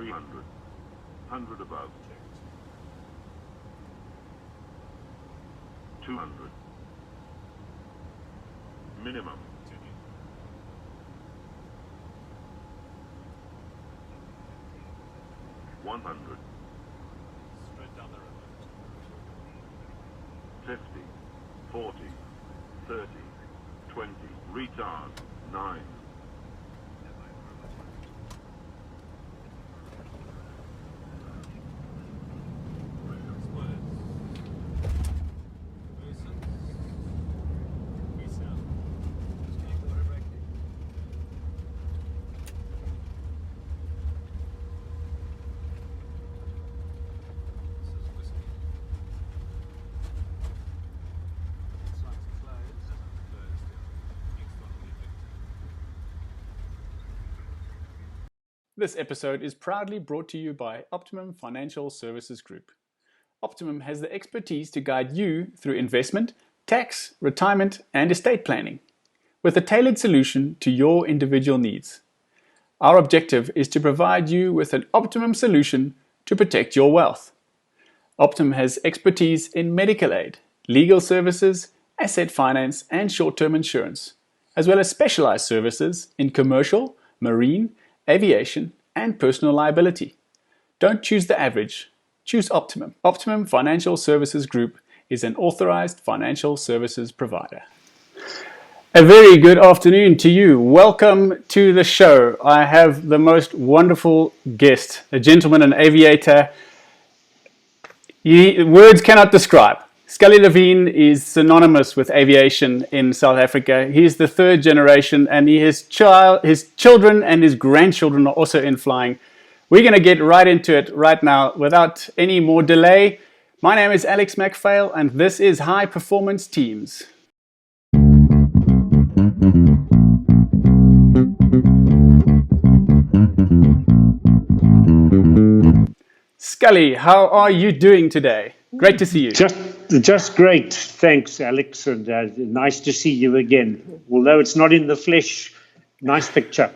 300. 100 above. 200. Minimum. 100. Straight down the river. 50. 40. 30. 20. Retard. 9. This episode is proudly brought to you by Optimum Financial Services Group. Optimum has the expertise to guide you through investment, tax, retirement, and estate planning, with a tailored solution to your individual needs. Our objective is to provide you with an optimum solution to protect your wealth. Optimum has expertise in medical aid, legal services, asset finance, and short-term insurance, as well as specialized services in commercial, marine, aviation, and personal liability. Don't choose the average. Choose Optimum. Optimum Financial Services Group is an authorized financial services provider. A very good afternoon to you. Welcome to the show. I have the most wonderful guest, a gentleman, an aviator. Words cannot describe. Scully Levin is synonymous with aviation in South Africa. He is the third generation, and his children and his grandchildren are also in flying. We're going to get right into it right now without any more delay. My name is Alex MacPhail, and this is High Performance Teams. Scully, how are you doing today? Great to see you. Just great. Thanks, Alex. And nice to see you again. Although it's not in the flesh, nice picture.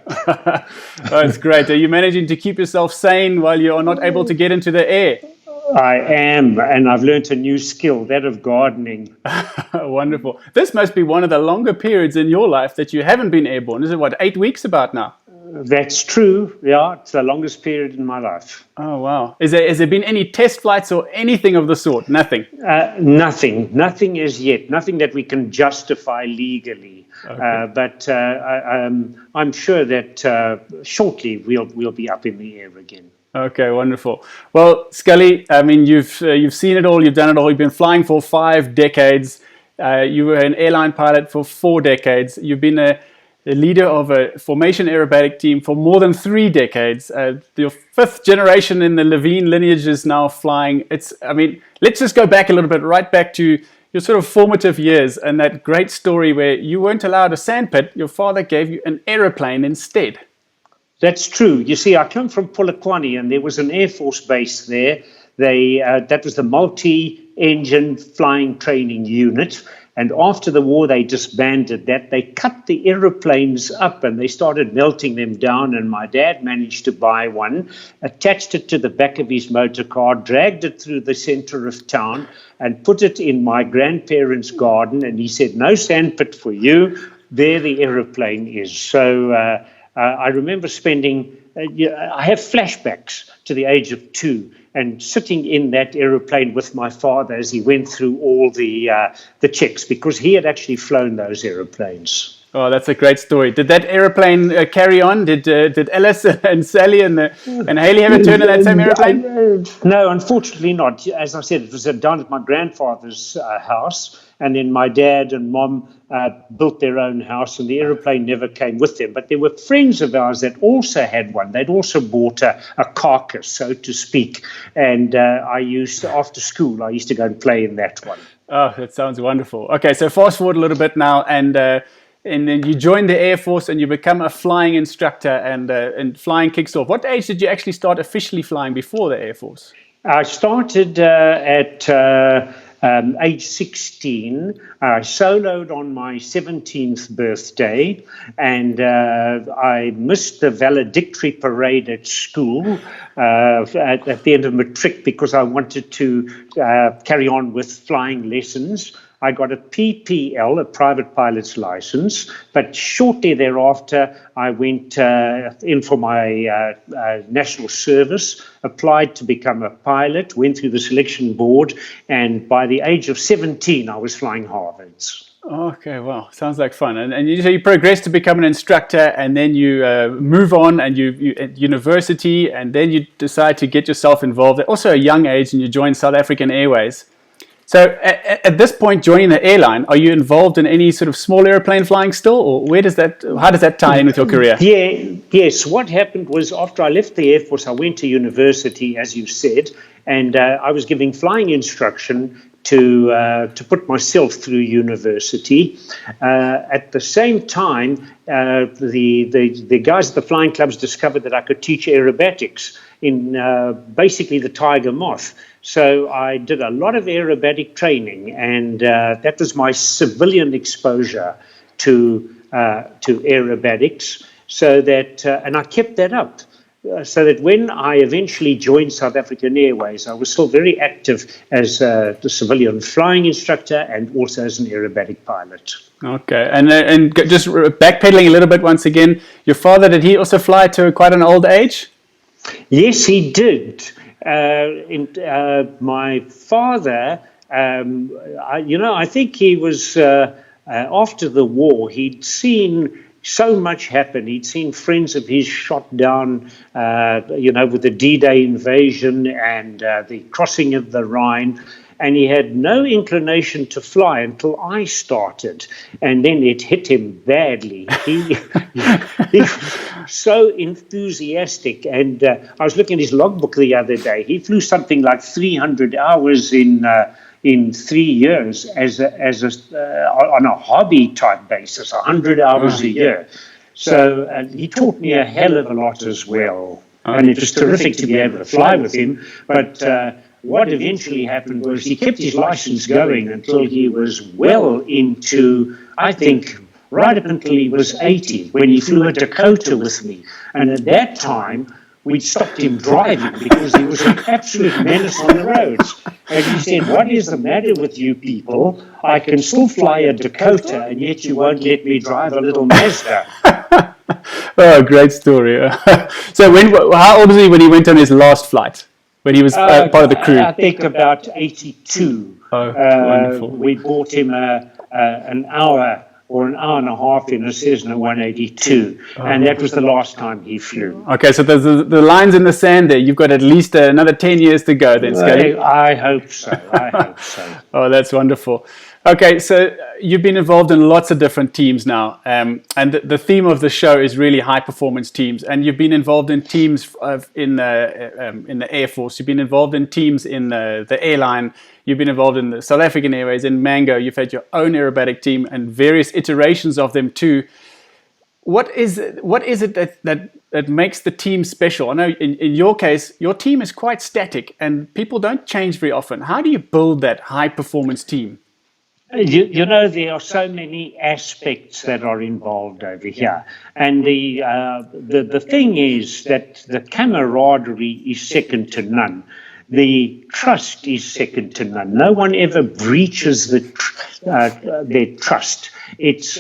That's great. Are you managing to keep yourself sane while you are not able to get into the air? I am. And I've learned a new skill, that of gardening. Wonderful. This must be one of the longer periods in your life that you haven't been airborne. Is it, 8 weeks about now? That's true. Yeah, it's the longest period in my life. Oh, wow. Has there been any test flights or anything of the sort? Nothing? Nothing as yet. Nothing that we can justify legally. Okay. But I'm sure that shortly we'll be up in the air again. Okay, wonderful. Well, Scully, I mean, you've seen it all, you've done it all. You've been flying for 5 decades. You were an airline pilot for 4 decades. You've been the leader of a formation aerobatic team for more than 3 decades. Your 5th generation in the Levine lineage is now flying. Let's just go back a little bit, right back to your sort of formative years and that great story where you weren't allowed a sandpit. Your father gave you an aeroplane instead. That's true. You see, I come from Polokwane, and there was an Air Force base there. That was the multi-engine flying training unit. And after the war, they disbanded that. They cut the aeroplanes up and they started melting them down. And my dad managed to buy one, attached it to the back of his motor car, dragged it through the center of town and put it in my grandparents' garden. And he said, "No sandpit for you. There the aeroplane is." So I remember I have flashbacks to the age of 2. And sitting in that aeroplane with my father as he went through all the checks, because he had actually flown those aeroplanes. Oh, that's a great story. Did that aeroplane carry on? Did Ellis and Sally and Haley have a turn in that same aeroplane? No, unfortunately not. As I said, it was down at my grandfather's house. And then my dad and mom built their own house, and the aeroplane never came with them. But there were friends of ours that also had one. They'd also bought a carcass, so to speak. And after school, I used to go and play in that one. Oh, that sounds wonderful. Okay, so fast forward a little bit now, and then you join the Air Force and you become a flying instructor, and flying kicks off. What age did you actually start officially flying before the Air Force? I started at age 16. I soloed on my 17th birthday, and I missed the valedictory parade at school at the end of matric because I wanted to carry on with flying lessons. I got a PPL, a private pilot's license, but shortly thereafter, I went in for my national service, applied to become a pilot, went through the selection board, and by the age of 17, I was flying Harvards. Okay, wow, sounds like fun. And you progress to become an instructor, and then you move on, and you at university, and then you decide to get yourself involved at also a young age, and you join South African Airways. So at this point, joining the airline, are you involved in any sort of small airplane flying still, or how does that tie in with your career? Yes. What happened was after I left the Air Force, I went to university, as you said, and I was giving flying instruction to put myself through university. At the same time, the guys at the flying clubs discovered that I could teach aerobatics in basically the tiger moth. So I did a lot of aerobatic training, and that was my civilian exposure to aerobatics. So that, and I kept that up. So that when I eventually joined South African Airways, I was still very active as the civilian flying instructor and also as an aerobatic pilot. Okay, and just backpedaling a little bit once again, your father, did he also fly to quite an old age? Yes, he did. My father, I think he was, after the war, he'd seen so much happen. He'd seen friends of his shot down, with the D-Day invasion and the crossing of the Rhine. And he had no inclination to fly until I started. And then it hit him badly. He was so enthusiastic. And I was looking at his logbook the other day. He flew something like 300 hours in 3 years on a hobby type basis, 100 hours a year. So he taught me a hell of a lot as well. And it was terrific to be able to fly with him. But what eventually happened was he kept his license going until he was well into, I think, right up until he was 80, when he flew a Dakota with me. And at that time, we'd stopped him driving because he was an absolute menace on the roads. And he said, "What is the matter with you people? I can still fly a Dakota, and yet you won't let me drive a little Mazda." Oh, great story. So how old was he when he went on his last flight? When he was part of the crew? I think about 82. Oh, wonderful. We bought him an hour or an hour and a half in a Cessna 182, and that was the last time he flew. Okay, so there's the lines in the sand there. You've got at least another 10 years to go then, Skelly. I hope so. Oh, that's wonderful. Okay, so you've been involved in lots of different teams now, and the theme of the show is really high-performance teams. And you've been involved in teams in the Air Force. You've been involved in teams in the Airline. You've been involved in the South African Airways, in Mango. You've had your own aerobatic team and various iterations of them too. What is it that makes the team special? I know in your case, your team is quite static and people don't change very often. How do you build that high-performance team? There are so many aspects that are involved over here. And the thing is that the camaraderie is second to none. The trust is second to none. No one ever breaches their trust. If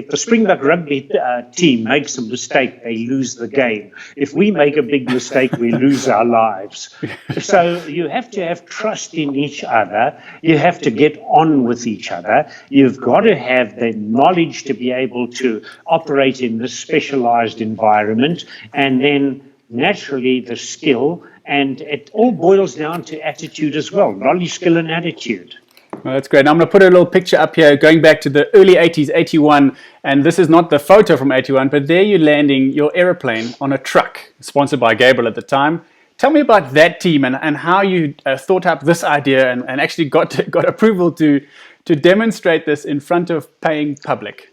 the Springbok rugby team makes a mistake, they lose the game. If we make a big mistake, we lose our lives. So you have to have trust in each other. You have to get on with each other. You've got to have the knowledge to be able to operate in this specialized environment, and then naturally the skill. And it all boils down to attitude as well, knowledge, skill, and attitude. Well, that's great. Now I'm going to put a little picture up here going back to the early 80s, 81. And this is not the photo from 81, but there you're landing your aeroplane on a truck, sponsored by Gabriel at the time. Tell me about that team and how you thought up this idea and actually got approval to demonstrate this in front of paying public.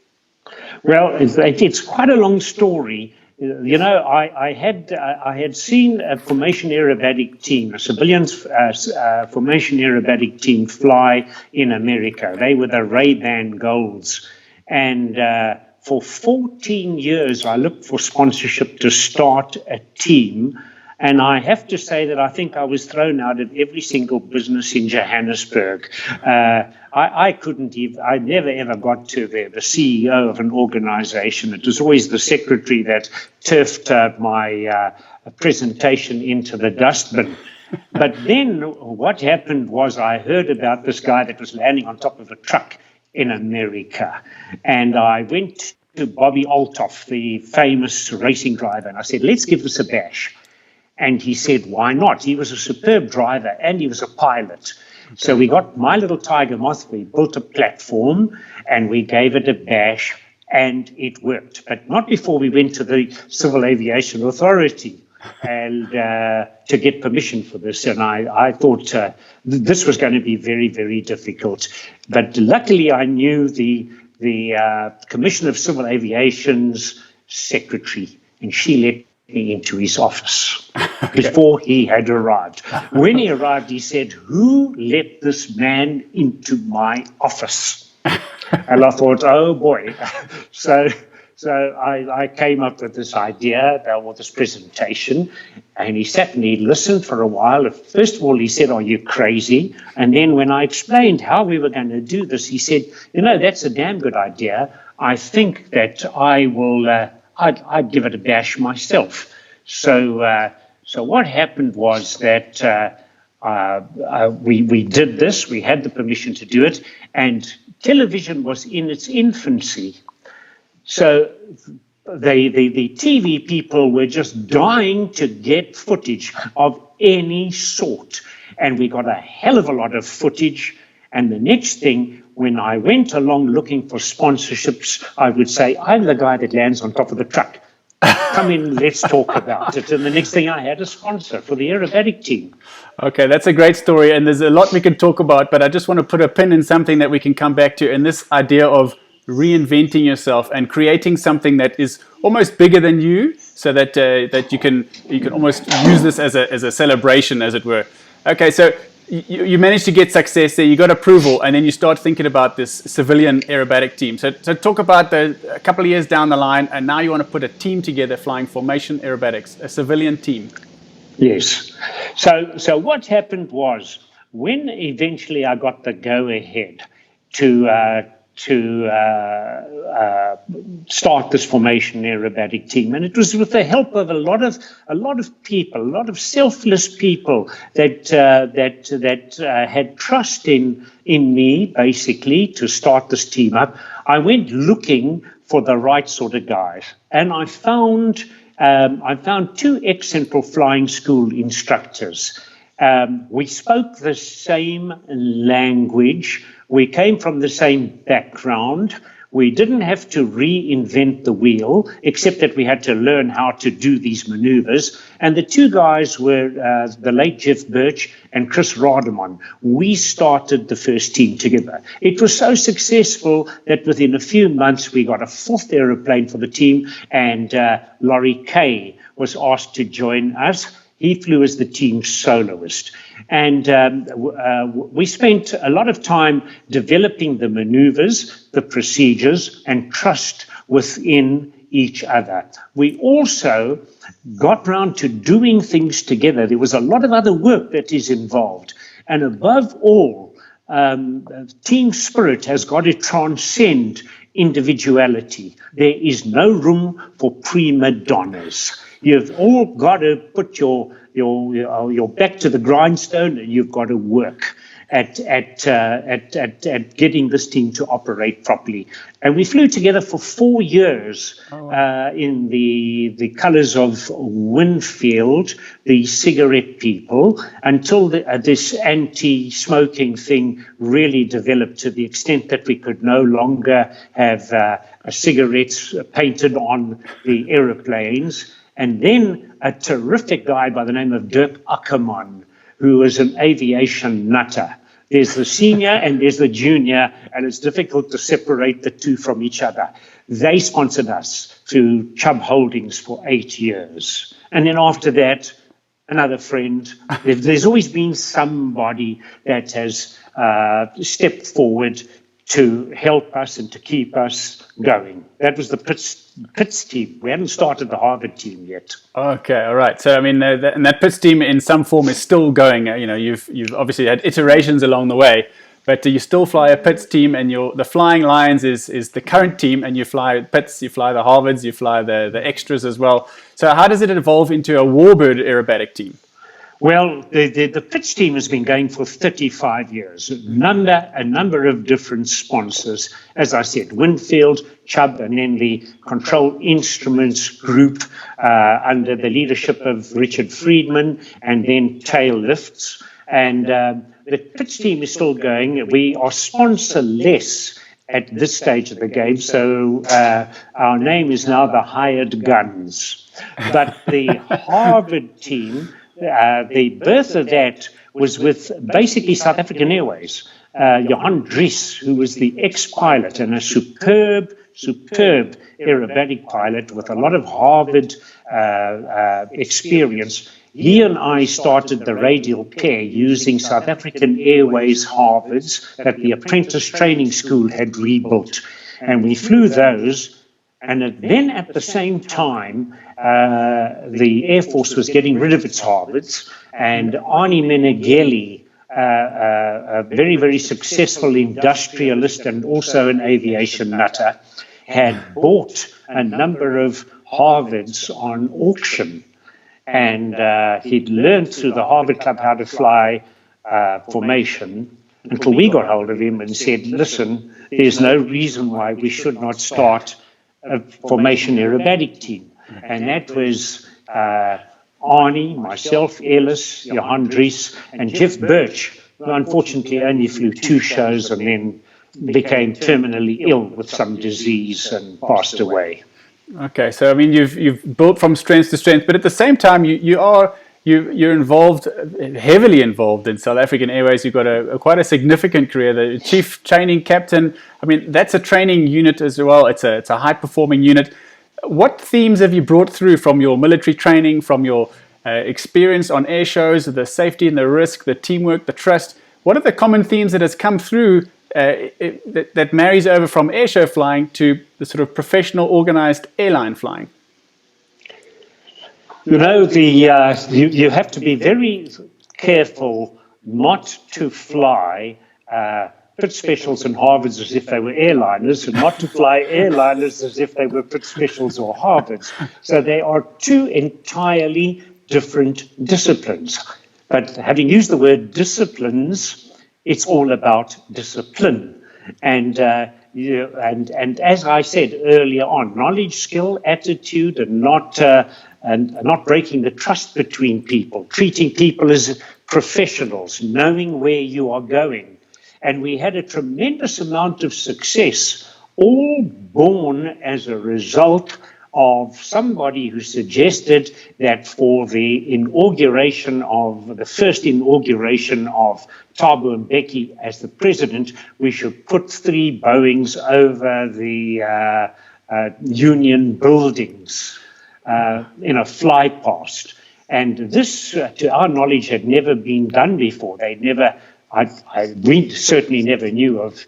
Well, it's quite a long story. I had seen a formation aerobatic team, a civilian formation aerobatic team fly in America. They were the Ray-Ban Golds. And for 14 years, I looked for sponsorship to start a team. And I have to say that I think I was thrown out of every single business in Johannesburg. I couldn't even, I never ever got to the CEO of an organization. It was always the secretary that turfed my presentation into the dustbin. But then what happened was I heard about this guy that was landing on top of a truck in America. And I went to Bobby Altoff, the famous racing driver, and I said, let's give this a bash. And he said, why not? He was a superb driver and he was a pilot. So we got my little Tiger Moth, we built a platform and we gave it a bash and it worked. But not before we went to the Civil Aviation Authority and to get permission for this. And I thought this was going to be very, very difficult. But luckily I knew the Commissioner of Civil Aviation's secretary, and she let me into his office before he had arrived. When he arrived, he said, who let this man into my office? And I thought, oh boy. So I came up with this idea or this presentation, and he sat and he listened for a while. First of all, he said, are you crazy? And then when I explained how we were going to do this, he said, that's a damn good idea. I think that I will... I'd give it a bash myself. So what happened was that we did this. We had the permission to do it, and television was in its infancy. So the TV people were just dying to get footage of any sort, and we got a hell of a lot of footage. And the next thing, when I went along looking for sponsorships, I would say, I'm the guy that lands on top of the truck. Come in, let's talk about it. And the next thing, I had a sponsor for the aerobatic team. Okay, that's a great story, and there's a lot we can talk about, but I just want to put a pin in something that we can come back to, and this idea of reinventing yourself and creating something that is almost bigger than you, so that that you can almost use this as a celebration, as it were. Okay, so you managed to get success there, you got approval, and then you start thinking about this civilian aerobatic team. So talk about a couple of years down the line, and now you want to put a team together flying formation aerobatics, a civilian team. Yes. So what happened was, when eventually I got the go-ahead to start this formation aerobatic team, and it was with the help of a lot of people, a lot of selfless people that had trust in me, basically, to start this team up. I went looking for the right sort of guys, and I found two ex-Central Flying School instructors. We spoke the same language. We came from the same background. We didn't have to reinvent the wheel, except that we had to learn how to do these maneuvers. And the two guys were the late Jeff Birch and Chris Rademon. We started the first team together. It was so successful that within a few months, we got a fourth aeroplane for the team, and Laurie Kay was asked to join us. He flew as the team soloist. And we spent a lot of time developing the maneuvers, the procedures, and trust within each other. We also got round to doing things together. There was a lot of other work that is involved. And above all, team spirit has got to transcend individuality. There is no room for prima donnas. You've all got to put your back to the grindstone, and you've got to work at getting this team to operate properly. And we flew together for 4 years in the colours of Winfield, the cigarette people, until this anti-smoking thing really developed to the extent that we could no longer have cigarettes painted on the aeroplanes. And then a terrific guy by the name of Dirk Ackerman, who was an aviation nutter. There's the senior and there's the junior, and it's difficult to separate the two from each other. They sponsored us through Chubb Holdings for 8 years. And then after that, another friend. There's always been somebody that has stepped forward to help us and to keep us going. That was the Pitts team. We hadn't started the Harvard team yet. Okay, all right. So, I mean, and that Pitts team in some form is still going. You know, you've obviously had iterations along the way, but you still fly a Pitts team, and the Flying Lions is the current team, and you fly Pitts, you fly the Harvards, you fly the extras as well. So how does it evolve into a warbird aerobatic team? Well, the Pitts team has been going for 35 years. A number of different sponsors. As I said, Winfield, Chubb, and then the Control Instruments Group under the leadership of Richard Friedman, and then Tail Lifts. And the Pitts team is still going. We are sponsorless at this stage of the game, so our name is now the Hired Guns. But the Harvard team, the birth of that was with basically South African Airways. Johan Dries, who was the ex-pilot and a superb aerobatic pilot with a lot of Harvard experience, he and I started the radial pair using South African Airways Harvards that the apprentice training school had rebuilt. And we flew those. And then at the same time, the Air Force was getting rid of its Harvards, and Arnie Meneghelli, a very, very successful industrialist and also an aviation nutter, had bought a number of Harvards on auction. And he'd learned through the Harvard Club how to fly formation until we got hold of him and said, listen, there's no reason why we should not start a formation aerobatic team. And that was Arnie, myself, Ellis, Johan Dries, and Jeff Birch, who unfortunately only flew 2 shows and then became terminally ill with some disease and passed away. Okay, so I mean, you've built from strength to strength, but at the same time, you're involved, heavily involved in South African Airways. You've got quite a significant career. The chief training captain. I mean, that's a training unit as well. It's a high performing unit. What themes have you brought through from your military training, from your experience on air shows, the safety and the risk, the teamwork, the trust? What are the common themes that has come through that marries over from airshow flying to the sort of professional, organized airline flying? You know, you have to be very careful not to fly Pitts Specials and Harvards as if they were airliners, and not to fly airliners as if they were Pitts Specials or Harvards. So they are 2 entirely different disciplines. But having used the word disciplines, it's all about discipline. And as I said earlier on, knowledge, skill, attitude, and not breaking the trust between people, treating people as professionals, knowing where you are going. And we had a tremendous amount of success, all born as a result of somebody who suggested that for the first inauguration of Thabo Mbeki as the president, we should put 3 Boeings over the Union buildings in a fly past. And this, to our knowledge, had never been done before. We certainly never knew of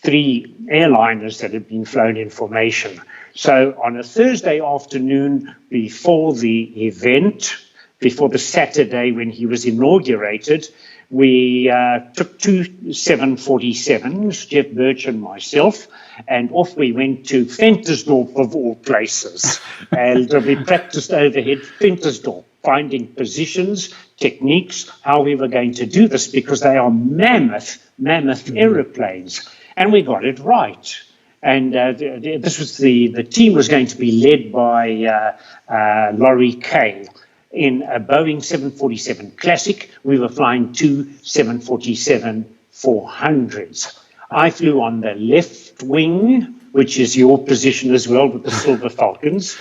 3 airliners that had been flown in formation. So on a Thursday afternoon before the event, before the Saturday when he was inaugurated, we took 2 747s, Jeff Birch and myself, and off we went to Ventersdorp of all places. And we practiced overhead Ventersdorp, finding positions, techniques, how we were going to do this, because they are mammoth aeroplanes. And we got it right. And this was the team was going to be led by Laurie Kay in a Boeing 747 Classic. We were flying 2 747-400s. I flew on the left wing, which is your position as well with the Silver Falcons,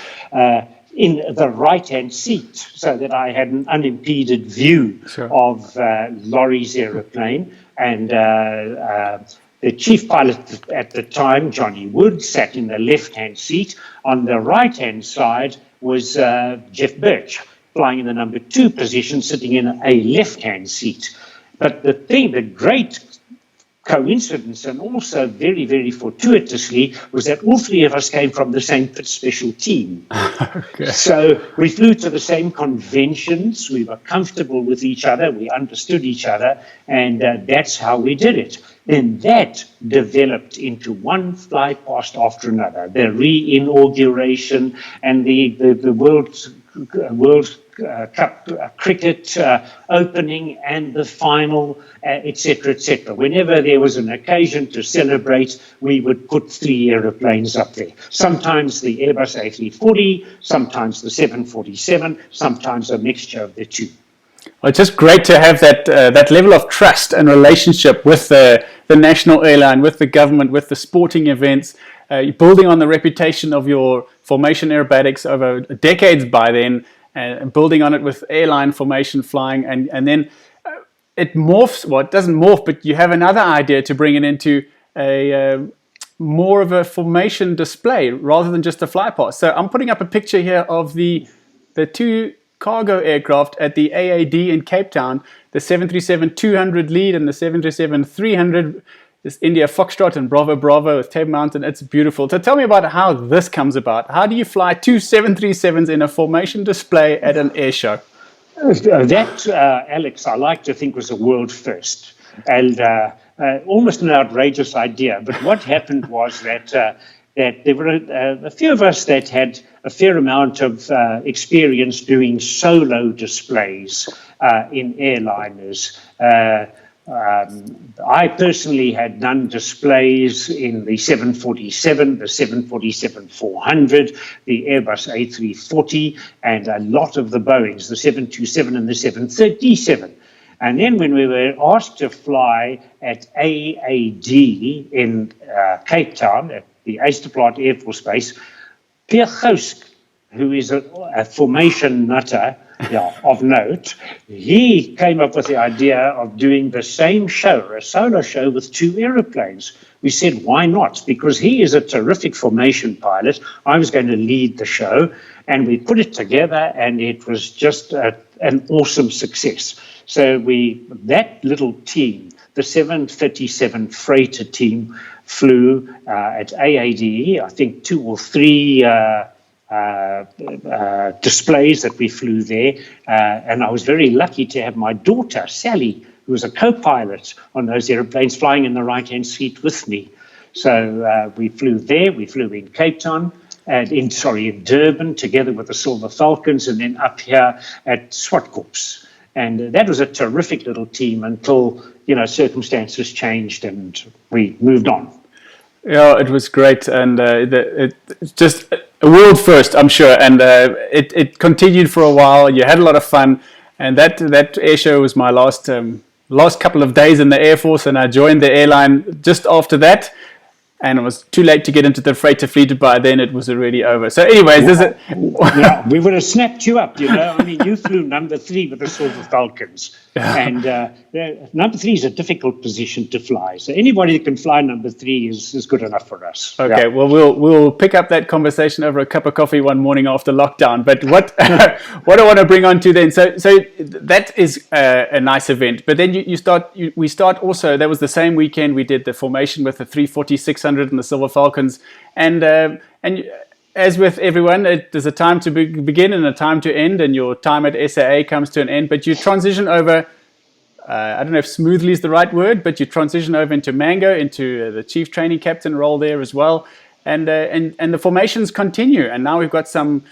in the right-hand seat, so that I had an unimpeded view of Laurie's aeroplane. and the chief pilot at the time, Johnny Wood, sat in the left-hand seat. On the right-hand side was Jeff Birch, flying in the number 2 position, sitting in a left-hand seat. But the great coincidence, and also very, very fortuitously, was that all 3 of us came from the same special team. Okay. So we flew to the same conventions, we were comfortable with each other, we understood each other, and that's how we did it. Then that developed into one fly past after another, the re-inauguration and the World Cup cricket opening and the final, etc., etc. Whenever there was an occasion to celebrate, we would put 3 aeroplanes up there. Sometimes the Airbus A340, sometimes the 747, sometimes a mixture of the 2. Well, it's just great to have that level of trust and relationship with the national airline, with the government, with the sporting events, building on the reputation of your formation aerobatics over decades by then, and building on it with airline formation flying, and then it morphs. Well, it doesn't morph, but you have another idea to bring it into a more of a formation display rather than just a fly past. So I'm putting up a picture here of the 2 cargo aircraft at the AAD in Cape Town, the 737-200 lead and the 737-300. This India Foxtrot and Bravo Bravo with Tab Mountain. It's beautiful. So tell me about how this comes about. How do you fly 2 737s in a formation display at an air show? That, Alex, I like to think was a world first, and almost an outrageous idea. But what happened was that there were a few of us that had a fair amount of experience doing solo displays in airliners. I personally had done displays in the 747, the 747-400, the Airbus A340, and a lot of the Boeings, the 727 and the 737. And then when we were asked to fly at AAD in Cape Town, at the Easterplaat Air Force Base, Pierre Gousk, who is a formation nutter, of note, he came up with the idea of doing the same show, a solo show with 2 aeroplanes. We said, why not? Because he is a terrific formation pilot. I was going to lead the show, and we put it together, and it was just an awesome success. So that little team, the 737 freighter team, flew at AAD, I think 2 or 3 displays that we flew there, and I was very lucky to have my daughter Sally, who was a co-pilot on those airplanes, flying in the right-hand seat with me. So we flew there, we flew in Cape Town, and in Durban, together with the Silver Falcons, and then up here at Swartkorps. And that was a terrific little team until circumstances changed and we moved on. Yeah, it was great, and it's just a world first, I'm sure. And it continued for a while. You had a lot of fun, and that air show was my last couple of days in the Air Force, and I joined the airline just after that. And it was too late to get into the freighter fleet. By then, it was already over. So, anyways, yeah, we would have snapped you up. I mean, you flew number 3 with the Silver Falcons, and number 3 is a difficult position to fly. So, anybody that can fly number 3 is good enough for us. Okay, well, we'll pick up that conversation over a cup of coffee one morning after lockdown. But what I want to bring on to then, so that is a nice event. But then we start also. That was the same weekend we did the formation with the 340-600 and the Silver Falcons, and as with everyone, there's a time to begin and a time to end, and your time at SAA comes to an end. But you transition over. I don't know if smoothly is the right word, but you transition over into Mango, into the chief training captain role there as well, and the formations continue. And now we've got some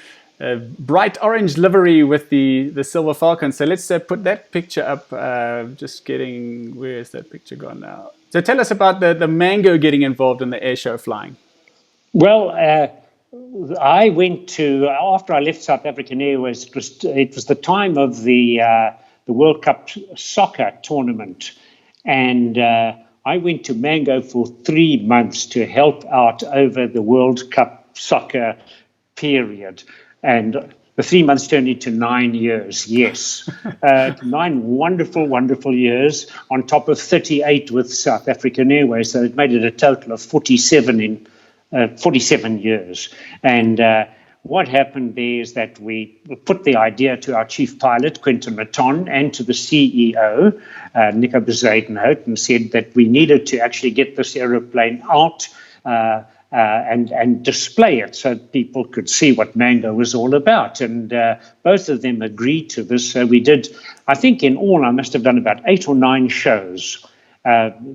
bright orange livery with the Silver Falcons. So let's put that picture up. Where is that picture gone now? So tell us about the Mango getting involved in the air show flying. Well, I went to, after I left South African Airways, it was the time of the World Cup soccer tournament. And I went to Mango for 3 months to help out over the World Cup soccer period. And The 3 months turned into 9 years, yes. 9 wonderful, wonderful years on top of 38 with South African Airways. So it made it a total of 47 years. And what happened there is that we put the idea to our chief pilot, Quentin Maton, and to the CEO, Nico Bezuidenhout, and said that we needed to actually get this aeroplane out and display it so people could see what Mango was all about. And both of them agreed to this. So we did, I think in all, I must have done about 8 or 9 shows,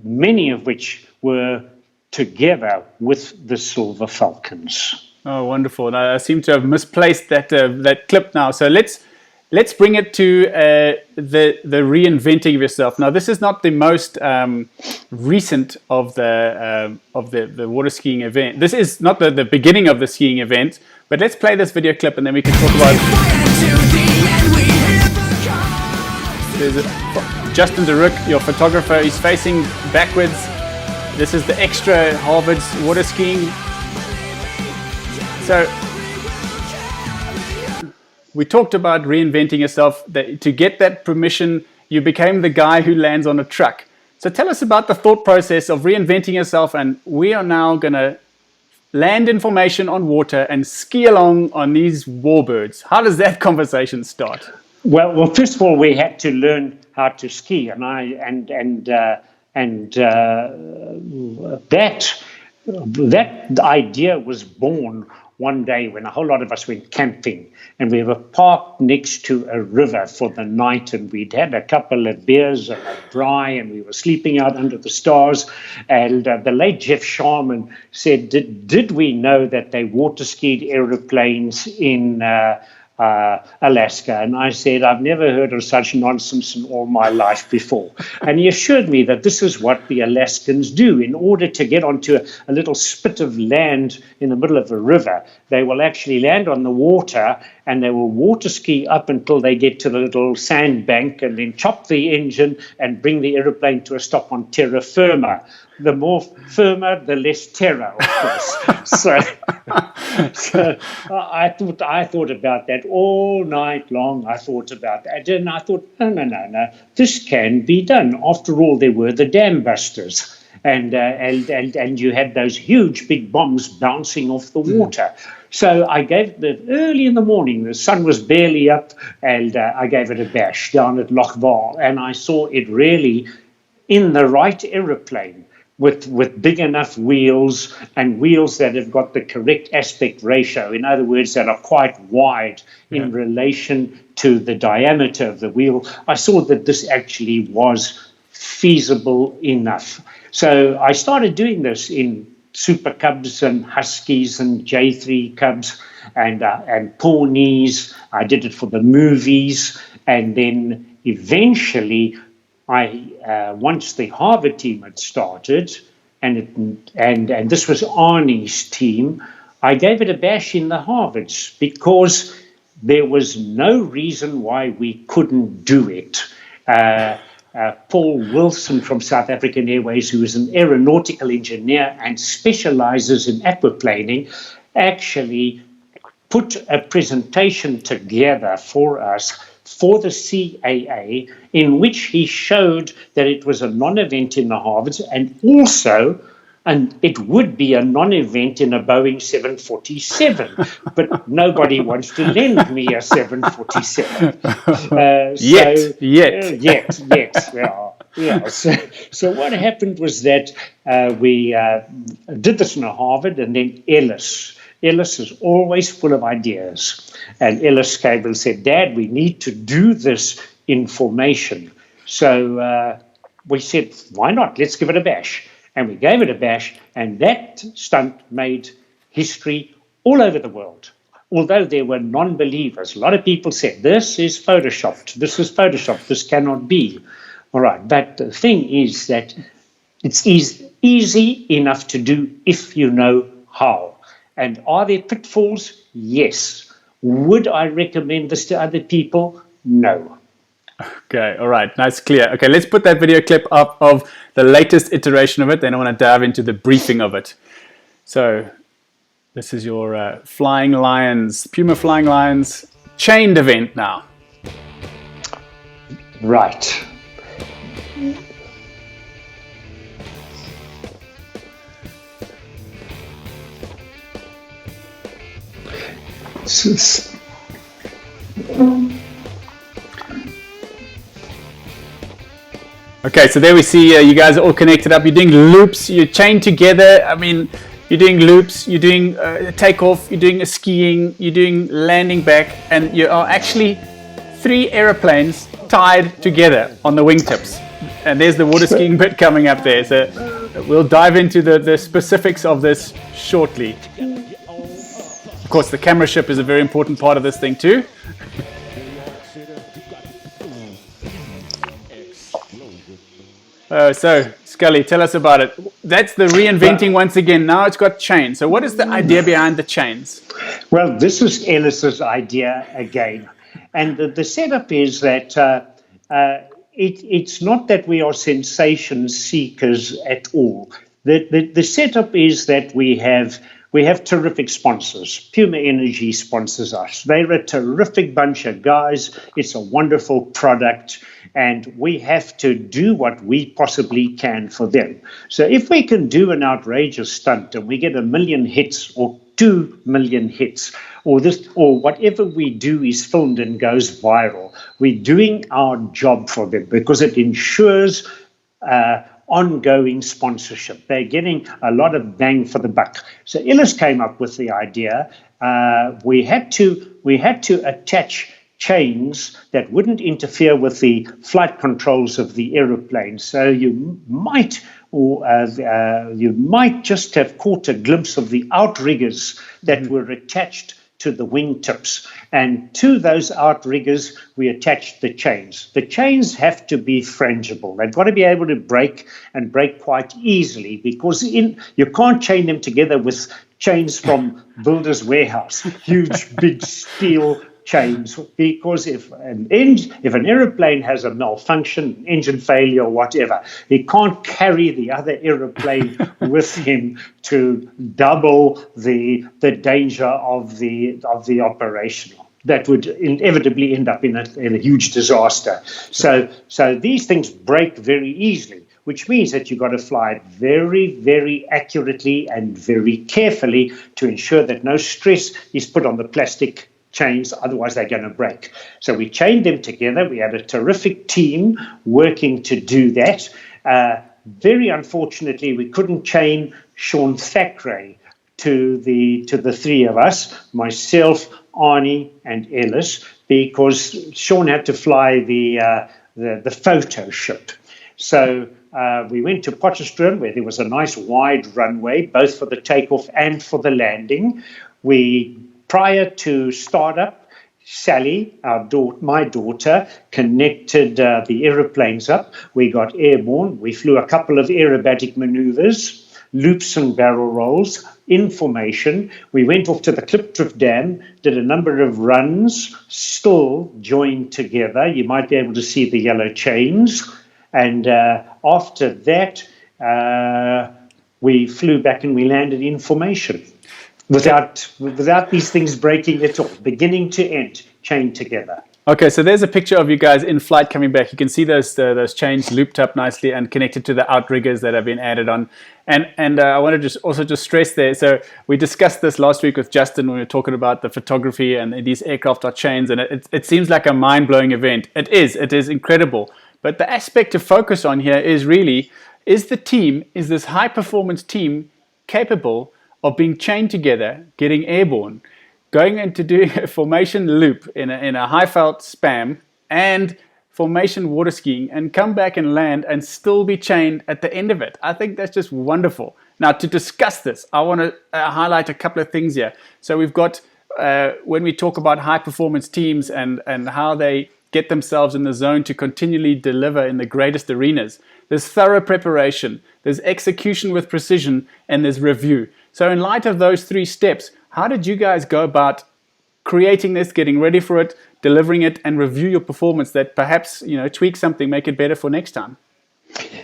many of which were together with the Silver Falcons. Oh, wonderful! I seem to have misplaced that clip now. So let's bring it to the reinventing of yourself. Now, this is not the most recent of the water skiing event. This is not the beginning of the skiing event. But let's play this video clip and then we can talk about. There's Justin DeRook, your photographer. He's facing backwards. This is the extra Harvard's water skiing. So we talked about reinventing yourself. To get that permission, you became the guy who lands on a truck. So tell us about the thought process of reinventing yourself. And we are now going to land information on water and ski along on these warbirds. How does that conversation start? Well, first of all, we had to learn how to ski, and that idea was born one day when a whole lot of us went camping, and we were parked next to a river for the night, and we'd had a couple of beers and a dry, and we were sleeping out under the stars. And the late Jeff Sharman said, did we know that they water skied aeroplanes in Alaska? And I said, I've never heard of such nonsense in all my life before. And he assured me that this is what the Alaskans do. In order to get onto a little spit of land in the middle of a river, they will actually land on the water and they will water ski up until they get to the little sand bank and then chop the engine and bring the aeroplane to a stop on terra firma. The more firmer, the less terror, of course. So I thought about that all night long. I thought about that, and I thought, no, this can be done. After all, there were the dam busters, and you had those huge big bombs bouncing off the water. So I gave it early in the morning. The sun was barely up, and I gave it a bash down at Lochval, and I saw it really in the right aeroplane. With big enough wheels and wheels that have got the correct aspect ratio. In other words, that are quite wide in relation to the diameter of the wheel. I saw that this actually was feasible enough. So I started doing this in Super Cubs and Huskies and J3 Cubs and Pawnees. I did it for the movies. And then eventually once the Harvard team had started, and this was Arnie's team, I gave it a bash in the Harvards because there was no reason why we couldn't do it. Paul Wilson from South African Airways, who is an aeronautical engineer and specializes in aquaplaning, actually put a presentation together for us for the CAA, in which he showed that it was a non-event in the Harvards and also it would be a non-event in a Boeing 747, but nobody wants to lend me a 747. Yet. So what happened was that we did this in a Harvard, and then Ellis is always full of ideas. And Ellis came and said, Dad, we need to do this in formation. So we said, why not? Let's give it a bash. And we gave it a bash, and that stunt made history all over the world. Although there were non-believers, a lot of people said, this is photoshopped, this cannot be. All right, but the thing is that it's easy enough to do if you know how. And are there pitfalls? Yes. Would I recommend this to other people? No. Okay, all right, nice, clear. Okay, let's put that video clip up of the latest iteration of it. Then I want to dive into the briefing of it. So this is your Flying Lions, Puma Flying Lions chained event now. Right. Okay, so there we see you guys are all connected up. You're doing loops, you're chained together. I mean, you're doing loops, you're doing takeoff, you're doing a skiing, you're doing landing back, and you are actually 3 aeroplanes tied together on the wingtips. And there's the water skiing bit coming up there. So we'll dive into the specifics of this shortly. Of course, the camera ship is a very important part of this thing too. So, Scully, tell us about it. That's the reinventing once again. Now it's got chains. So what is the idea behind the chains? Well, this is Ellis's idea again. And the setup is that it's not that we are sensation seekers at all. The setup is that we have terrific sponsors. Puma Energy sponsors us. They're a terrific bunch of guys. It's a wonderful product, and we have to do what we possibly can for them. So if we can do an outrageous stunt and we get 1 million hits or 2 million hits, or whatever we do is filmed and goes viral, we're doing our job for them because it ensures ongoing sponsorship. They're getting a lot of bang for the buck. So Ellis came up with the idea. We had to attach chains that wouldn't interfere with the flight controls of the aeroplane. So you might just have caught a glimpse of the outriggers that were attached to the wingtips. And to those outriggers, we attached the chains. The chains have to be frangible. They've got to be able to break and break quite easily, because you can't chain them together with chains from Builder's Warehouse, huge, big steel chains, because if an aeroplane has a malfunction, engine failure or whatever, he can't carry the other aeroplane with him to double the danger of the operation. That would inevitably end up in a huge disaster. So these things break very easily, which means that you've got to fly very, very accurately and very carefully to ensure that no stress is put on the plastic chains, otherwise they're going to break. So we chained them together. We had a terrific team working to do that. Very unfortunately, we couldn't chain Sean Thackeray to the 3 of us, myself, Arnie, and Ellis, because Sean had to fly the photo ship. So we went to Potchefstroom, where there was a nice wide runway, both for the takeoff and for the landing. Prior to startup, Sally, my daughter, connected the aeroplanes up. We got airborne. We flew a couple of aerobatic maneuvers, loops and barrel rolls, in formation. We went off to the Klipdrift Dam, did a number of runs, still joined together. You might be able to see the yellow chains. And after that, we flew back and we landed in formation. Without these things breaking at all, beginning to end, chained together. Okay, so there's a picture of you guys in flight coming back. You can see those chains looped up nicely and connected to the outriggers that have been added on. And I want to just stress there. So we discussed this last week with Justin when we were talking about the photography and these aircraft are chains, and it seems like a mind-blowing event. It is incredible. But the aspect to focus on here is really, is this high-performance team capable of being chained together, getting airborne, going into doing a formation loop in a high-felt spam and formation water skiing, and come back and land and still be chained at the end of it. I think that's just wonderful. Now, to discuss this, I want to highlight a couple of things here. So we've got, when we talk about high-performance teams and how they get themselves in the zone to continually deliver in the greatest arenas, there's thorough preparation, there's execution with precision, and there's review. So in light of those 3 steps, how did you guys go about creating this, getting ready for it, delivering it, and review your performance that perhaps, tweak something, make it better for next time?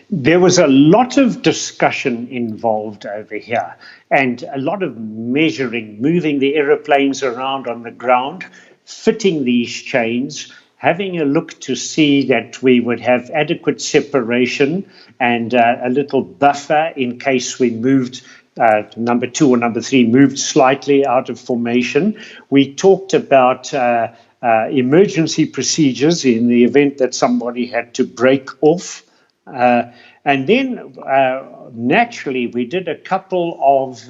There was a lot of discussion involved over here, and a lot of measuring, moving the aeroplanes around on the ground, fitting these chains, having a look to see that we would have adequate separation and a little buffer in case we moved, number 2 or number 3 moved slightly out of formation. We talked about emergency procedures in the event that somebody had to break off. And then naturally we did a couple of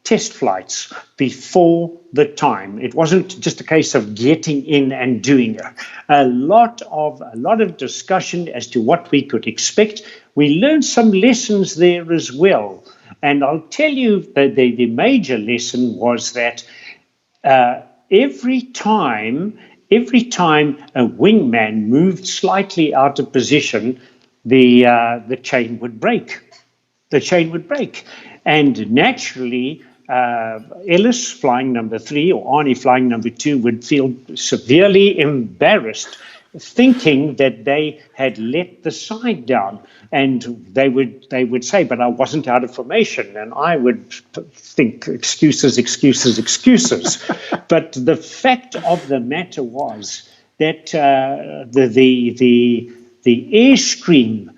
test flights before the time. It wasn't just a case of getting in and doing it. A lot of discussion as to what we could expect. We learned some lessons there as well. And I'll tell you that the major lesson was that every time a wingman moved slightly out of position, the chain would break. The chain would break. And naturally, Ellis, flying number 3, or Arnie, flying number 2, would feel severely embarrassed, thinking that they had let the side down. And they would say, but I wasn't out of formation. And I would think, excuses. But the fact of the matter was that the airstream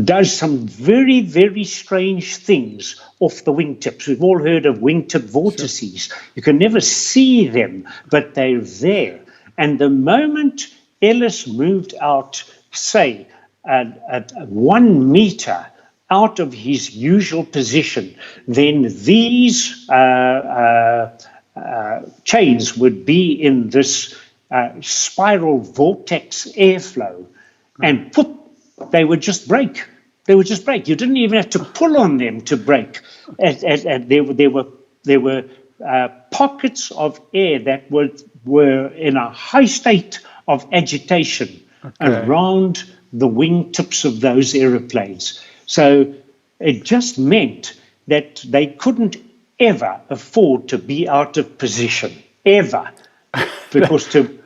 does some very, very strange things off the wingtips. We've all heard of wingtip vortices. Sure. You can never see them, but they're there. And the moment Ellis moved out, say, at 1 meter out of his usual position, then these chains would be in this spiral vortex airflow, and they would just break. They would just break. You didn't even have to pull on them to break. There were pockets of air that were in a high state of agitation around the wingtips of those aeroplanes. So it just meant that they couldn't ever afford to be out of position, ever, because to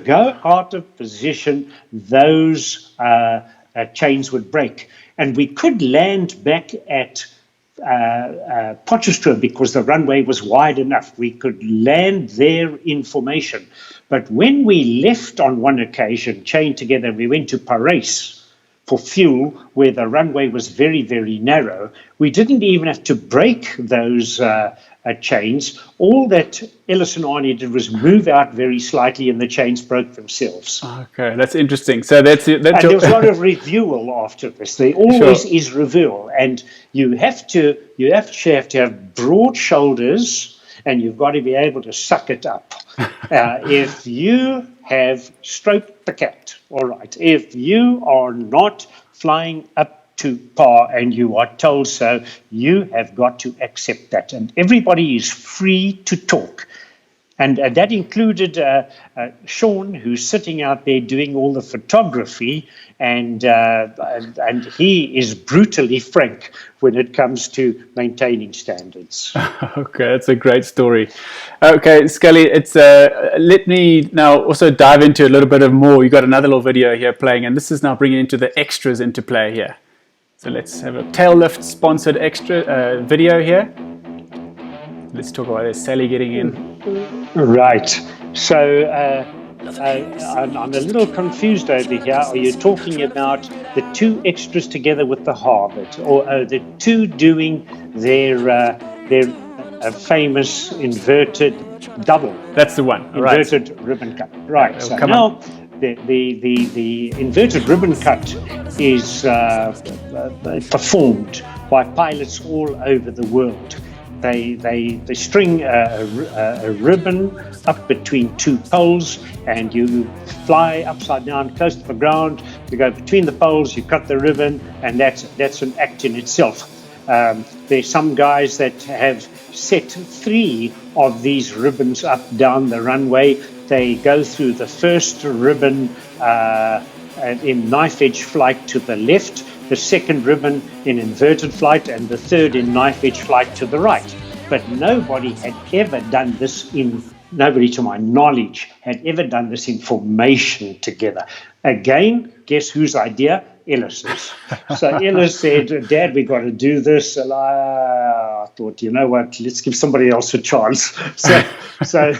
go out of position, those chains would break. And we could land back at Potchefstroom because the runway was wide enough. We could land there in formation. But when we left on one occasion, chained together, we went to Paris for fuel, where the runway was very, very narrow. We didn't even have to break those chains. All that Ellis and Arnie did was move out very slightly, and the chains broke themselves. Okay, that's interesting. So that's it. And there was a lot of reviewal after this. There always is reviewal, and you have to have broad shoulders, and you've got to be able to suck it up. If you have stroked the cat, all right. If you are not flying up to par and you are told so, you have got to accept that. And everybody is free to talk. And that included Sean, who's sitting out there doing all the photography, and he is brutally frank when it comes to maintaining standards. Okay, that's a great story. Okay, Scully, it's let me now also dive into a little bit of more. You got another little video here playing, and this is now bringing into the extras into play here. So let's have a tail lift sponsored extra video here. Let's talk about this Sally getting in. Right. So I'm a little confused over here. Are you talking about the 2 extras together with the Harvard, or the 2 doing their famous inverted double? That's the one. Inverted ribbon cut. Right. So now the inverted ribbon cut is performed by pilots all over the world. They string a ribbon up between 2 poles, and you fly upside down close to the ground. You go between the poles, you cut the ribbon, and that's an act in itself. There's some guys that have set 3 of these ribbons up down the runway. They go through the first ribbon in knife edge flight to the left, the second ribbon in inverted flight, and the third in knife edge flight to the right. But nobody had ever done this nobody to my knowledge had ever done this in formation together. Again, guess whose idea? Ellis's. So Ellis said, Dad, we got to do this. And I thought, you know what, let's give somebody else a chance. So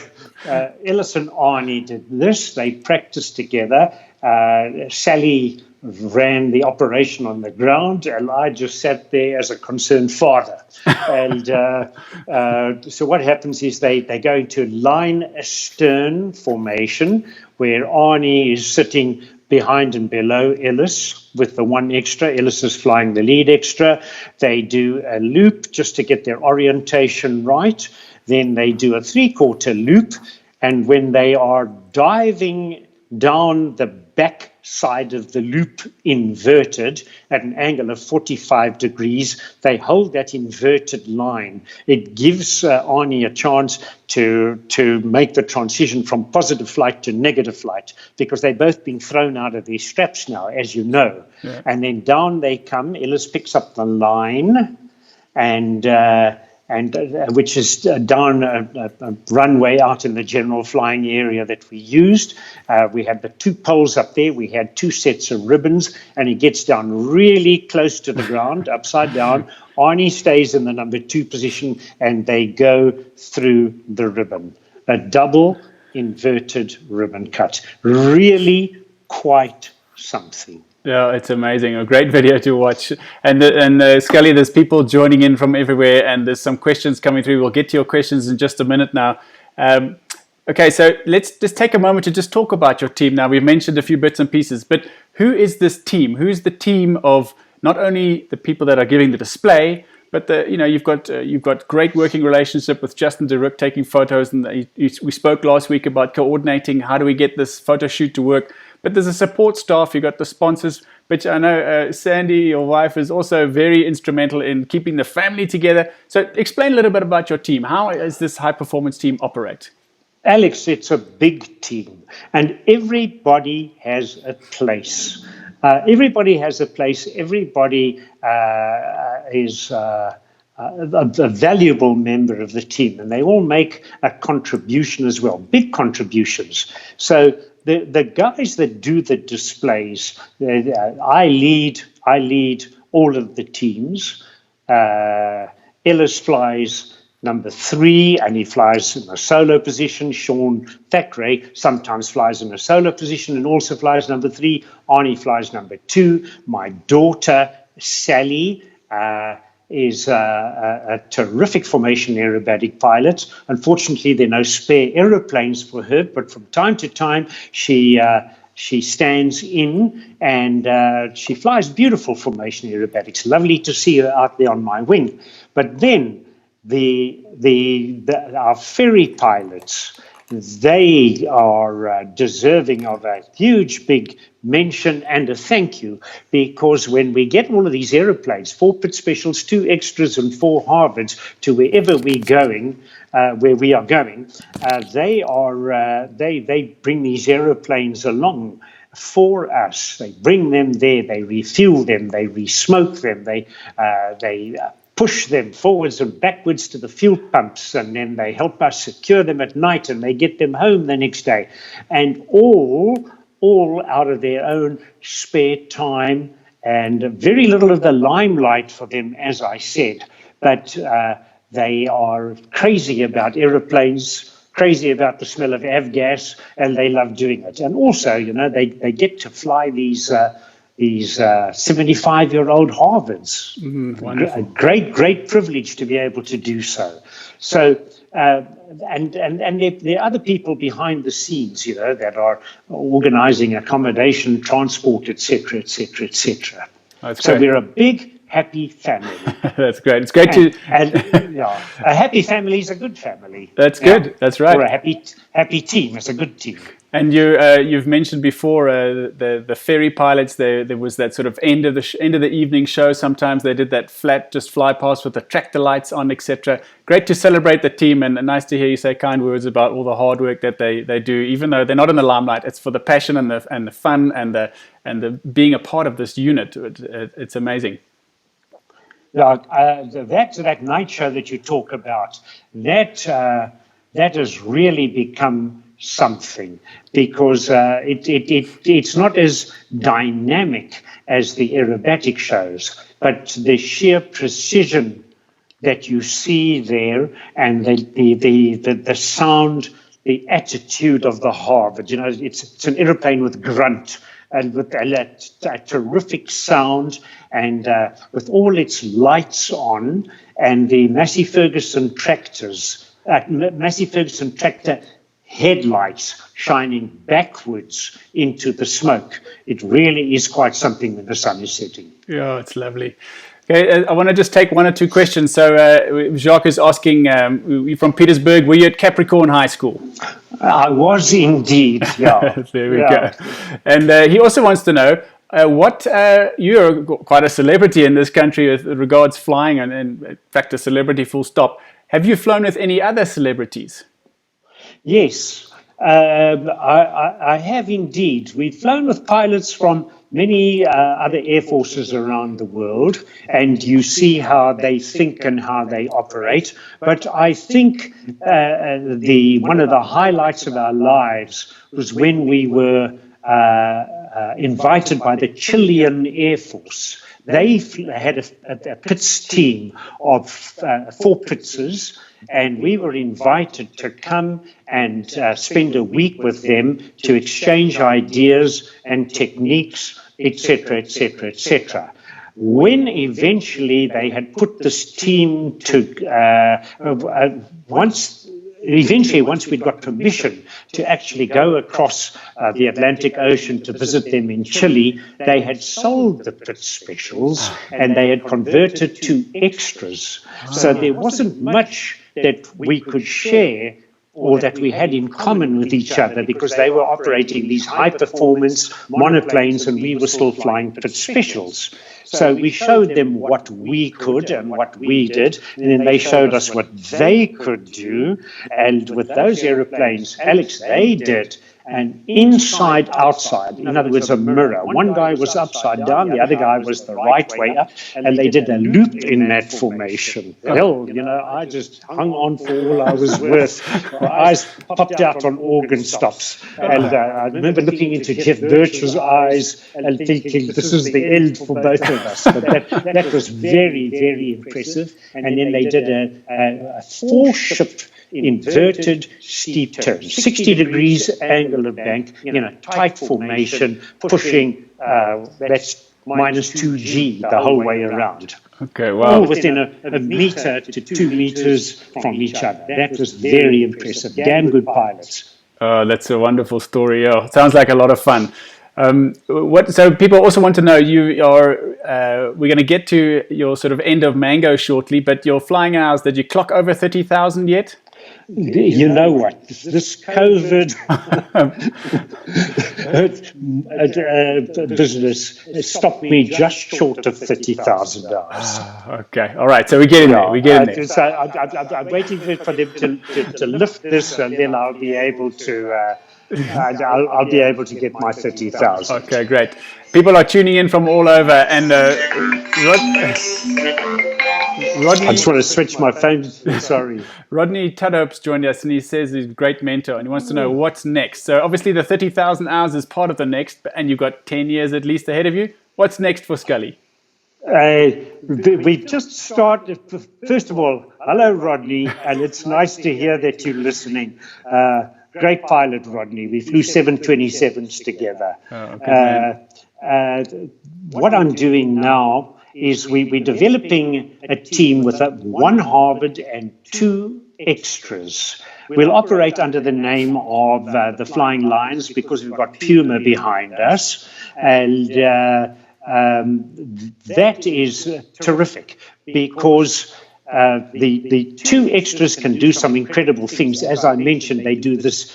Ellis and Arnie did this. They practiced together. Sally ran the operation on the ground, and I just sat there as a concerned father. And so what happens is they go into line astern formation, where Arnie is sitting behind and below Ellis with the one extra. Ellis is flying the lead extra. They do a loop just to get their orientation right. Then they do a 3/4 loop. And when they are diving down the back side of the loop inverted at an angle of 45 degrees, they hold that inverted line. It gives Arnie a chance to make the transition from positive flight to negative flight, because they've both been thrown out of their straps now, as you know. Yeah. And then down they come. Ellis picks up the line, and which is down a runway out in the general flying area that we used. We had the 2 poles up there. We had 2 sets of ribbons, and he gets down really close to the ground, upside down. Arnie stays in the number 2 position, and they go through the ribbon. A double inverted ribbon cut. Really quite something. Yeah, it's amazing. A great video to watch. And Scully, there's people joining in from everywhere, and there's some questions coming through. We'll get to your questions in just a minute now. Okay, so let's just take a moment to just talk about your team now. We've mentioned a few bits and pieces, but who is this team? Who's the team of not only the people that are giving the display, but you've got great working relationship with Justin DeRook taking photos, and we spoke last week about coordinating how do we get this photo shoot to work. But there's a support staff, you've got the sponsors, which I know Sandy, your wife, is also very instrumental in keeping the family together. So explain a little bit about your team. How does this high-performance team operate? Alex, it's a big team, and everybody has a place. Everybody has a place. Everybody is a valuable member of the team, and they all make a contribution as well, big contributions. So the guys that do the displays, I lead all of the teams. Ellis flies number 3, and he flies in a solo position. Sean Thackeray sometimes flies in a solo position and also flies number 3. Arnie flies number 2. My daughter, Sally, is a terrific formation aerobatic pilot. Unfortunately, there are no spare aeroplanes for her, but from time to time, she stands in and she flies beautiful formation aerobatics. Lovely to see her out there on my wing. But then our ferry pilots, they are deserving of a huge big mention and a thank you, because when we get all of these aeroplanes, 4 pit specials, 2 extras and 4 Harvards to wherever we're going, they bring these aeroplanes along for us. They bring them there, they refuel them, they resmoke them, they push them forwards and backwards to the fuel pumps, and then they help us secure them at night, and they get them home the next day, and all out of their own spare time, and very little of the limelight for them, as I said. But they are crazy about aeroplanes, crazy about the smell of avgas, and they love doing it. And also, they get to fly these 75-year-old Harvards. A great privilege to be able to do so. So, and there are other people behind the scenes, that are organizing accommodation, transport, etc., etc., etc. So we're a big, happy family. That's great. It's great a happy family is a good family. That's good. That's right. Or a happy team is a good team. And you've mentioned before the ferry pilots. There was that sort of end of the evening show. Sometimes they did that flat, just fly past with the tractor lights on, etc. Great to celebrate the team, and nice to hear you say kind words about all the hard work that they do, even though they're not in the limelight. It's for the passion and the fun and the being a part of this unit. It's amazing. That night show that you talk about, that has really become something, because it's not as dynamic as the aerobatic shows, but the sheer precision that you see there, and the sound the attitude of the Harvard. You know, it's an aeroplane with grunt and with a terrific sound, and with all its lights on, and the Massey Ferguson tractor headlights shining backwards into the smoke. It really is quite something when the sun is setting. Yeah, it's lovely. Okay, I want to just take one or two questions. So Jacques is asking, you're from Petersburg, were you at Capricorn High School? I was indeed, yeah. There we go. And he also wants to know, you're quite a celebrity in this country with regards flying, and in fact a celebrity full stop. Have you flown with any other celebrities? Yes, I have indeed. We've flown with pilots from many other air forces around the world, and you see how they think and how they operate. But I think one of the highlights of our lives was when we were invited by the Chilean Air Force. They had a pits team of 4 pitsers, and we were invited to come and spend a week with them to exchange ideas and techniques, etc., etc., etc. When eventually they had put this team once we'd got permission to actually go across the Atlantic Ocean to visit them in Chile, they had sold the pit specials and they had converted to extras. So there wasn't much that we could share or that we had in common with each other, because they were operating these high-performance monoplanes and we were still flying pit specials. So we showed them what we could and what we did, and then they showed us what they could do. And with those aeroplanes, Alex, they did an inside-outside, in other words, a mirror. One guy was upside down, the other guy was the right way up, and they did a loop in that formation. Hell, you know, I just hung on for all I was worth. My eyes popped out on organ stops. And I remember looking into Jeff Birch's eyes and thinking, this is the end for both of us. But that was very, very impressive. And then they did a 4-ship inverted steep turn, 60 degrees angle of bank in a tight formation, pushing that's minus 2G the whole way around. Okay, wow. All within a meter to 2 meters from each other. That was very impressive. Damn good pilots. That's a wonderful story. Yeah, sounds like a lot of fun. So people also want to know, we're going to get to your sort of end of Mango shortly, but your flying hours, did you clock over 30,000 yet? You know what? This COVID business stopped me just short of 30,000 hours. Okay, all right. So we're getting there. We're getting there. So I'm waiting for them to lift this, and then I'll be able to. I'll be able to get my 30,000. Okay, great. People are tuning in from all over, and Rodney, I just want to switch my phone. Sorry. Rodney Tudhope's joined us, and he says he's a great mentor, and he wants to know what's next. So obviously the 30,000 hours is part of the next, and you've got 10 years at least ahead of you. What's next for Scully? We just started. First of all, hello, Rodney, and it's nice to hear that you're listening. Great pilot, Rodney. We flew 727s together. What I'm doing now is we're developing a team with 1 Harvard and 2 extras. We'll operate under the name of the Flying Lions because we've got Puma behind us. And that is terrific because the 2 extras can do some incredible things. As I mentioned, they do this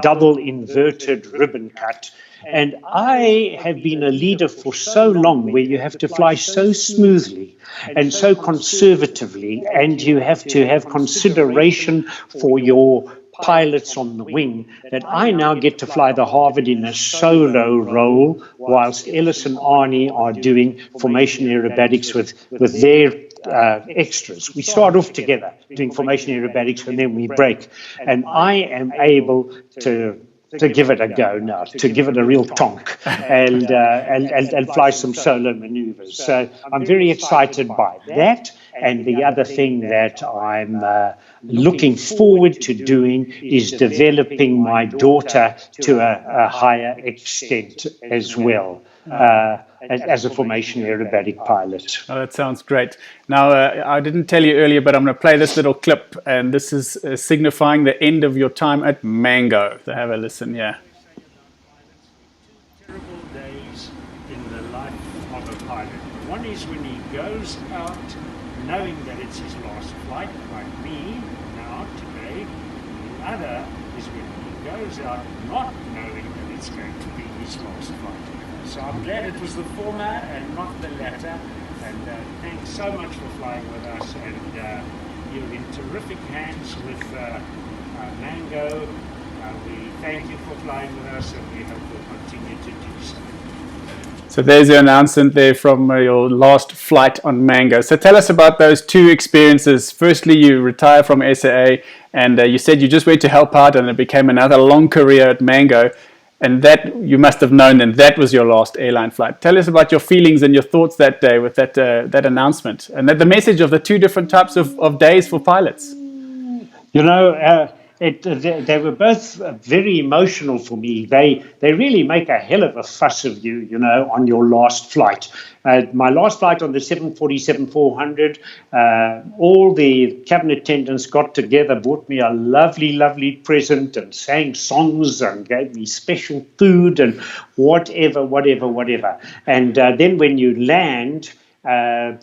double inverted ribbon cut. And I have been a leader for so long where you have to fly so smoothly and so conservatively, and you have to have consideration for your pilots on the wing, that I now get to fly the Harvard in a solo role whilst Ellis and Arnie are doing formation aerobatics with their extras. We start off together doing formation aerobatics and then we break. And I am able to to give it a go now, to give it a real tonk and fly some solo maneuvers. So I'm very excited by that. And the other thing that I'm looking forward to doing is developing my daughter to a higher extent as well. As a formation aerobatic pilot. Oh, that sounds great. Now, I didn't tell you earlier, but I'm going to play this little clip, and this is signifying the end of your time at Mango. So have a listen, yeah. Terrible days in the life of a pilot. One is when he goes out knowing that it's his last flight, like me now today. The other is when he goes out not knowing that it's going to be his last flight. So I'm glad it was the former and not the latter. And thanks so much for flying with us. And you're in terrific hands with Mango. We thank you for flying with us, and we hope we'll continue to do so. So there's your announcement there from your last flight on Mango. So tell us about those two experiences. Firstly, you retired from SAA, and you said you just went to help out, and it became another long career at Mango. And that you must have known, and that was your last airline flight. Tell us about your feelings and your thoughts that day with that announcement, and the message of the two different types of days for pilots. You know, they were both very emotional for me. They really make a hell of a fuss of you, you know, on your last flight. My last flight on the 747-400, all the cabin attendants got together, bought me a lovely, lovely present and sang songs and gave me special food and whatever. And then when you land, the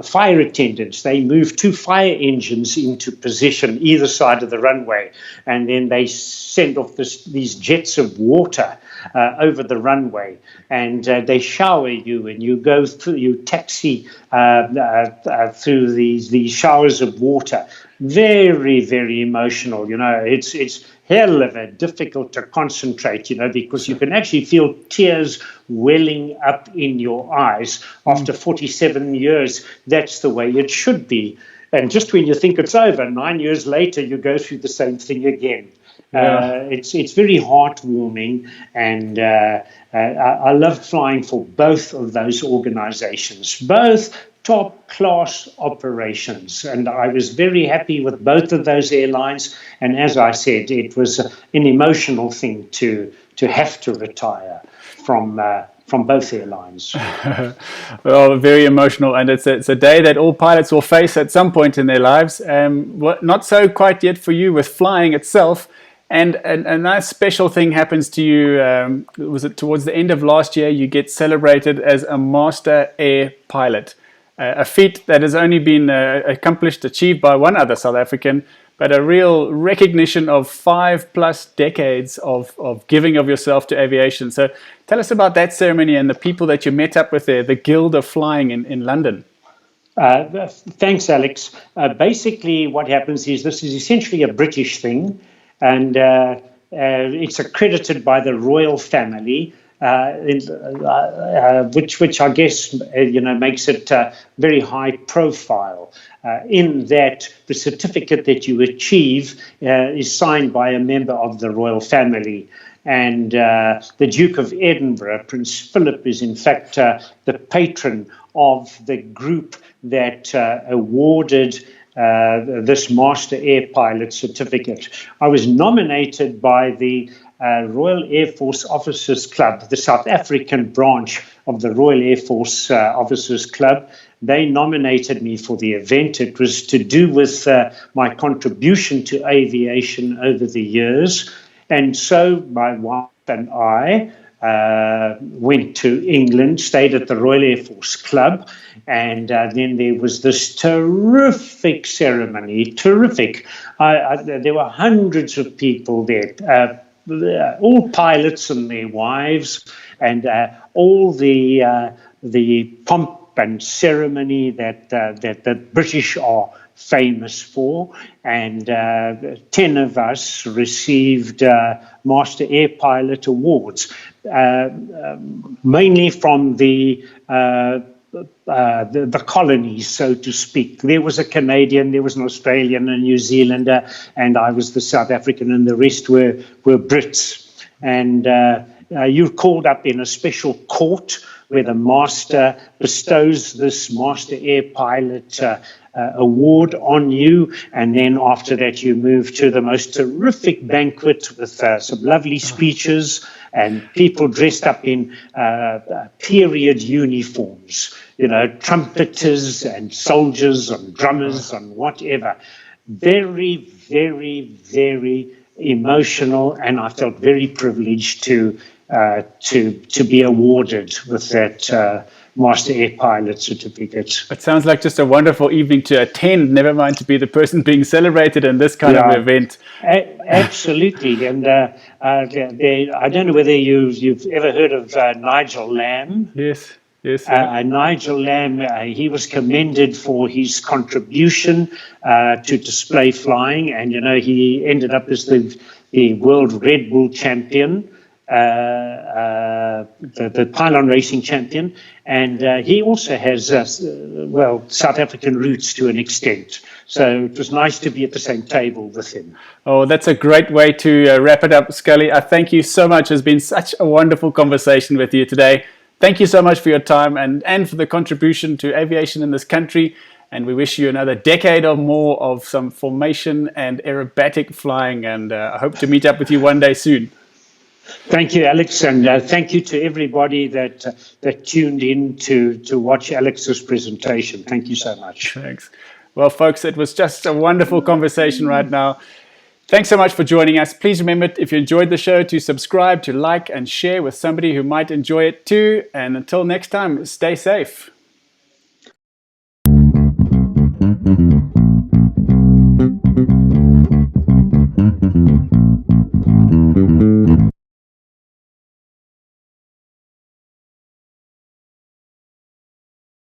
fire attendants, they moved 2 fire engines into position either side of the runway, and then they send off these jets of water over the runway, and they shower you, and you go through, you taxi through these showers of water. Very, very emotional. You know, it's hell of a difficult to concentrate, you know, because you can actually feel tears welling up in your eyes after 47 years. That's the way it should be. And just when you think it's over, 9 years later, you go through the same thing again. Yeah. It's very heartwarming, and I love flying for both of those organizations, both top-class operations, and I was very happy with both of those airlines. And as I said, it was an emotional thing to have to retire from both airlines. Well, very emotional, and it's a day that all pilots will face at some point in their lives. Not so quite yet for you with flying itself. And a nice special thing happens to you. Was it towards the end of last year? You get celebrated as a Master Air Pilot. A feat that has only been achieved by one other South African, but a real recognition of 5+ decades of giving of yourself to aviation. So tell us about that ceremony and the people that you met up with there, the Guild of Flying in London. Thanks, Alex. Basically, what happens is this is essentially a British thing, and it's accredited by the royal family. Which I guess makes it very high profile. In that the certificate that you achieve is signed by a member of the royal family, and the Duke of Edinburgh, Prince Philip, is in fact the patron of the group that awarded this Master Air Pilot certificate. I was nominated by the Royal Air Force Officers Club, the South African branch of the Royal Air Force Officers Club. They nominated me for the event. It was to do with my contribution to aviation over the years. And so my wife and I went to England, stayed at the Royal Air Force Club, and then there was this terrific ceremony, terrific. There were hundreds of people there, all pilots and their wives, and all the pomp and ceremony that the British are famous for. And 10 of us received Master Air Pilot awards, mainly from the the colonies, so to speak. There was a Canadian, there was an Australian, a New Zealander, and I was the South African, and the rest were Brits. And you're called up in a special court where the master bestows this Master Air Pilot award on you, and then after that you move to the most terrific banquet with some lovely speeches and people dressed up in period uniforms, trumpeters and soldiers and drummers and whatever. Very, very, very emotional, and I felt very privileged to be awarded with that Master Air Pilot certificate. It sounds like just a wonderful evening to attend, never mind to be the person being celebrated in this kind of event. Absolutely. And I don't know whether you've ever heard of Nigel Lamb. Yes. Nigel Lamb, he was commended for his contribution to display flying, and he ended up as the world Red Bull champion, the pylon racing champion, and he also has South African roots to an extent. So it was nice to be at the same table with him. Oh, that's a great way to wrap it up, Scully. I thank you so much. It's been such a wonderful conversation with you today. Thank you so much for your time and for the contribution to aviation in this country. And we wish you another decade or more of some formation and aerobatic flying. And I hope to meet up with you one day soon. Thank you, Alex. And thank you to everybody that tuned in to watch Alex's presentation. Thank you so much. Thanks. Well, folks, it was just a wonderful conversation right now. Thanks so much for joining us. Please remember, if you enjoyed the show, to subscribe, to like and share with somebody who might enjoy it too. And until next time, stay safe.